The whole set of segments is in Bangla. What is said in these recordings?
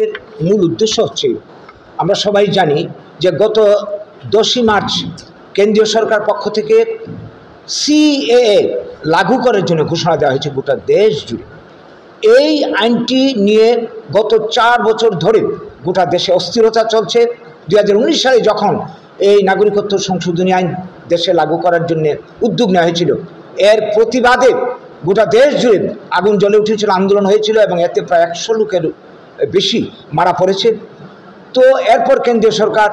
এর মূল উদ্দেশ্য হচ্ছে আমরা সবাই জানি যে গত 10ই মার্চ কেন্দ্রীয় সরকার পক্ষ থেকে সিএএ লাগু করার জন্য ঘোষণা দেওয়া হয়েছে গোটা দেশ জুড়ে। এই আইনটি নিয়ে গত 4 বছর ধরে গোটা দেশে অস্থিরতা চলছে। 2019 সালে যখন এই নাগরিকত্ব সংশোধনী আইন দেশে লাগু করার জন্য উদ্যোগ নেওয়া হয়েছিল, এর প্রতিবাদে গোটা দেশ জুড়ে আগুন জ্বলে উঠেছিল, আন্দোলন হয়েছিল এবং এতে প্রায় 100 লোকের বেশি মারা পড়েছে। তো এরপর কেন্দ্রীয় সরকার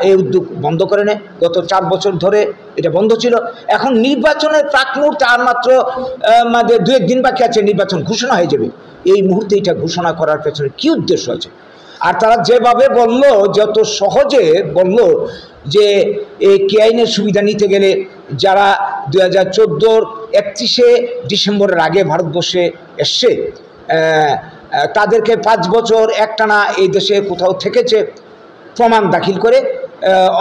এই উদ্যোগ বন্ধ করে নেয়। গত 4 বছর ধরে এটা বন্ধ ছিল। এখন নির্বাচনের প্রাক মুহূর্তে আর মাত্র 2-1 দিন বাকি আছে, নির্বাচন ঘোষণা হয়ে যাবে। এই মুহূর্তে এটা ঘোষণা করার পেছনে কি উদ্দেশ্য আছে? আর তারা যেভাবে বলল, যত সহজে বলল যে এই কে আইনের সুবিধা নিতে গেলে যারা 2014 31শে ডিসেম্বরের আগে ভারতবর্ষে এসছে তাদেরকে 5 বছর একটানা এই দেশে কোথাও থেকেছে প্রমাণ দাখিল করে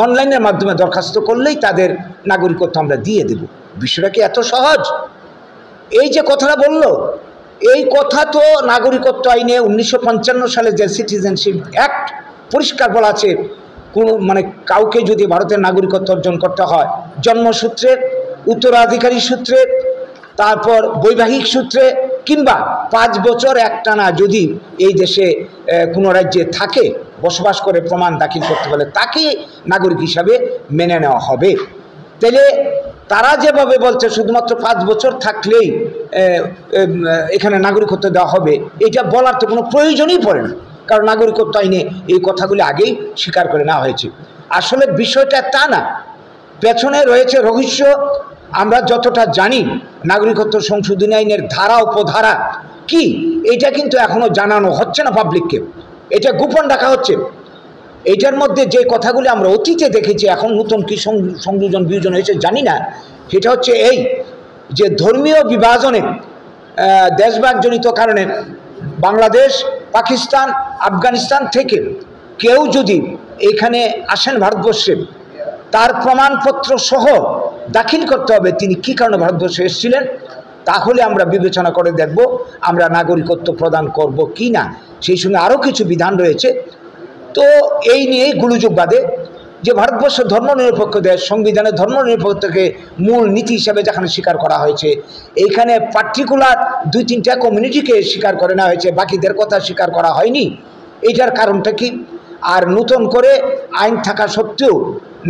অনলাইনের মাধ্যমে দরখাস্ত করলেই তাদের নাগরিকত্ব আমরা দিয়ে দেব। বিষয়টা কি এত সহজ? এই যে কথাটা বলল, এই কথা তো নাগরিকত্ব আইনে 1955 সালে যে সিটিজেনশিপ অ্যাক্ট পরিষ্কার বলা আছে, কাউকে যদি ভারতের নাগরিকত্ব অর্জন করতে হয় জন্মসূত্রে, উত্তরাধিকারী সূত্রে, তারপর বৈবাহিক সূত্রে কিংবা 5 বছর একটানা যদি এই দেশে কোনো রাজ্যে থাকে, বসবাস করে প্রমাণ দাখিল করতে পারে, তাকে নাগরিক হিসাবে মেনে নেওয়া হবে। তাহলে তারা যেভাবে বলছে শুধুমাত্র 5 বছর থাকলেই এখানে নাগরিকত্ব দেওয়া হবে, এটা বলার তো কোনো প্রয়োজনই পড়ে না, কারণ নাগরিকত্ব আইনে এই কথাগুলি আগেই স্বীকার করে নেওয়া হয়েছে। আসলে বিষয়টা তা না, পেছনে রয়েছে রহস্য। আমরা যতটা জানি নাগরিকত্ব সংশোধনী আইনের ধারা উপধারা কি, এটা কিন্তু এখনো জানানো হচ্ছে না পাবলিককে, এটা গোপন রাখা হচ্ছে। এটার মধ্যে যে কথাগুলি আমরা অতীতে দেখেছি, এখন নতুন কি সংযোজন বিয়োজন হয়েছে জানি না, সেটা হচ্ছে এই যে ধর্মীয় বিভাজনে দেশভাগজনিত কারণে বাংলাদেশ, পাকিস্তান, আফগানিস্তান থেকে কেউ যদি এখানে আসেন ভারতবর্ষে, তার প্রমাণপত্র সহ দাখিল করতে হবে তিনি কী কারণে ভারতবর্ষে এসেছিলেন। তাহলে আমরা বিবেচনা করে দেখব আমরা নাগরিকত্ব প্রদান করব কি না। সেই সঙ্গে আরও কিছু বিধান রয়েছে। তো এই নিয়েই গুলুযোগ বাদে যে ভারতবর্ষ ধর্মনিরপেক্ষ দেশ, সংবিধানে ধর্মনিরপেক্ষতাকে মূল নীতি হিসাবে যেখানে স্বীকার করা হয়েছে, এইখানে পার্টিকুলার 2-3টা কমিউনিটিকে স্বীকার করে নেওয়া হয়েছে, বাকিদের কথা স্বীকার করা হয়নি। এইটার কারণটা কি? আর নতুন করে আইন থাকা সত্ত্বেও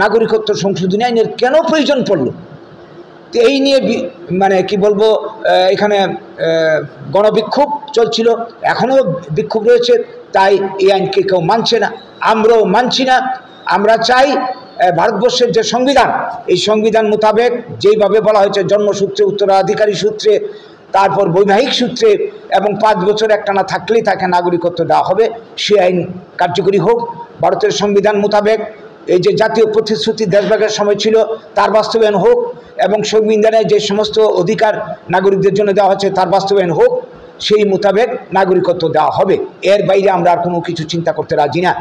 নাগরিকত্ব সংশোধনী আইনের কেন প্রয়োজন পড়ল? তো এই নিয়ে কি বলবো, এখানে গণবিক্ষোভ চলছিল, এখনও বিক্ষোভ রয়েছে। তাই এই আইনকে কেউ মানছে না, আমরাও মানছি না। আমরা চাই ভারতবর্ষের যে সংবিধান, এই সংবিধান মোতাবেক যেইভাবে বলা হয়েছে জন্মসূত্রে, উত্তরাধিকারী সূত্রে, তারপর বৈবাহিক সূত্রে এবং 5 বছর একটানা থাকলেই তাকে নাগরিকত্ব দেওয়া হবে, সে আইন কার্যকরী হোক। ভারতের সংবিধান মোতাবেক এই যে জাতীয় প্রতিশ্রুতি দেশভাগের সময় ছিল তার বাস্তবায়ন হোক, এবং সংবিধানে যে সমস্ত অধিকার নাগরিকদের জন্য দেওয়া হচ্ছে তার বাস্তবায়ন হোক, সেই মোতাবেক নাগরিকত্ব দেওয়া হবে। এর বাইরে আমরা আর কোনো কিছু চিন্তা করতে রাজি না।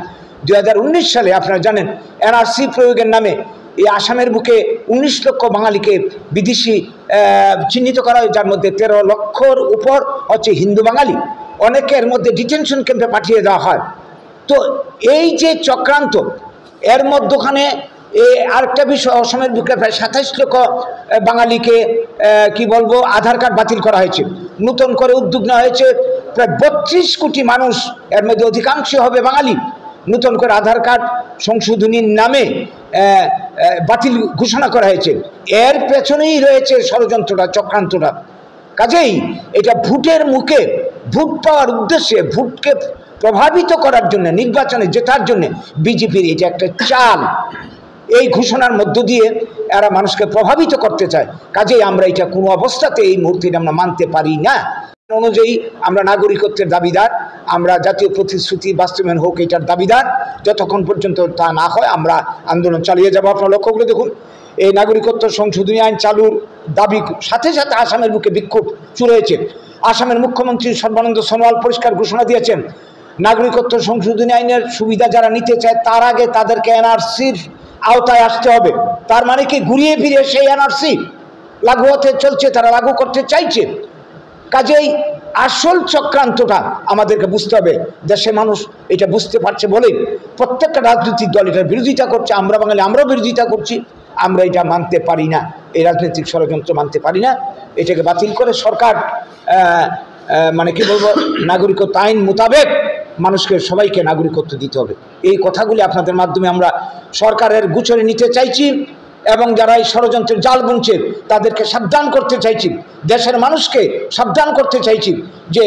2019 সালে আপনারা জানেন এনআরসি প্রয়োগের নামে এই আসামের বুকে 19 লক্ষ বাঙালিকে বিদেশি চিহ্নিত করা হয়, যার মধ্যে 13 লক্ষর উপর হচ্ছে হিন্দু বাঙালি। অনেকের মধ্যে ডিটেনশন ক্যাম্পে পাঠিয়ে দেওয়া হয়। তো এই যে চক্রান্ত, এর মধ্যখানে আরেকটা বিষয়, অসমের বুকে প্রায় 27 লক্ষ বাঙালিকে আধার কার্ড বাতিল করা হয়েছে। নতুন করে উদ্যোগ নেওয়া হয়েছে, প্রায় 32 কোটি মানুষ, এর মধ্যে অধিকাংশ হবে বাঙালি, নতুন করে আধার কার্ড সংশোধনীর নামে বাতিল ঘোষণা করা হয়েছে। এর পেছনেই রয়েছে ষড়যন্ত্রটা, চক্রান্তটা। কাজেই এটা ভোটের মুখে, ভোট পাওয়ার উদ্দেশ্যে, ভোটকে প্রভাবিত করার জন্য, নির্বাচনে জেতার জন্য বিজেপির এটা একটা চাল। এই ঘোষণার মধ্য দিয়ে এরা মানুষকে প্রভাবিত করতে চায়। কাজেই আমরা এটা কোনো অবস্থাতে এই মুহূর্তে আমরা মানতে পারি না। অনুযায়ী আমরা নাগরিকত্বের দাবিদার, আমরা জাতীয় প্রতিশ্রুতি বাস্তবায়ন হোক এটার দাবিদার। যতক্ষণ পর্যন্ত তা না হয় আমরা আন্দোলন চালিয়ে যাব। আপনারা লক্ষ্য করে দেখুন, এই নাগরিকত্ব সংশোধনী আইন চালুর দাবি সাথে সাথে আসামের বুকে বিক্ষোভ শুরু হয়েছে। আসামের মুখ্যমন্ত্রী সর্বানন্দ সোনোয়াল পরিষ্কার ঘোষণা দিয়েছেন, নাগরিকত্ব সংশোধনী আইনের সুবিধা যারা নিতে চায় তার আগে তাদেরকে এনআরসির আওতায় আসতে হবে। তার মানে কি, ঘুরিয়ে ফিরিয়ে সেই এনআরসি লাগু হতে চলছে, তারা লাগু করতে চাইছে। কাজেই আসল চক্রান্তটা আমাদেরকে বুঝতে হবে। দেশের মানুষ এটা বুঝতে পারছে বলেই প্রত্যেকটা রাজনৈতিক দল এটার বিরোধিতা করছে। আমরা বাঙালি আমরাও বিরোধিতা করছি। আমরা এটা মানতে পারি না, এই রাজনৈতিক ষড়যন্ত্র মানতে পারি না। এটাকে বাতিল করে সরকার মানে কি বলবো, নাগরিকত্ব আইন মোতাবেক মানুষকে সবাইকে নাগরিকত্ব দিতে হবে। এই কথাগুলি আপনাদের মাধ্যমে আমরা সরকারের গোচরে নিতে চাইছি এবং যারা এই ষড়যন্ত্রের জাল বুনছে তাদেরকে সাবধান করতে চাইছি, দেশের মানুষকে সাবধান করতে চাইছি যে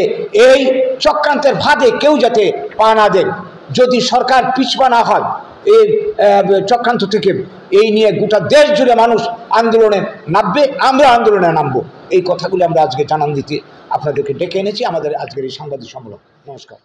এই চক্রান্তের ফাঁদে কেউ যাতে পা না দেয়। যদি সরকার পিছপা না হয় এই চক্রান্ত থেকে, এই নিয়ে গোটা দেশ জুড়ে মানুষ আন্দোলনে নামবে, আমরা আন্দোলনে নামবো। এই কথাগুলি আমরা আজকে জানান দিতে আপনাদেরকে ডেকে এনেছি আমাদের আজকের এই সাংবাদিক সম্মেলন। নমস্কার।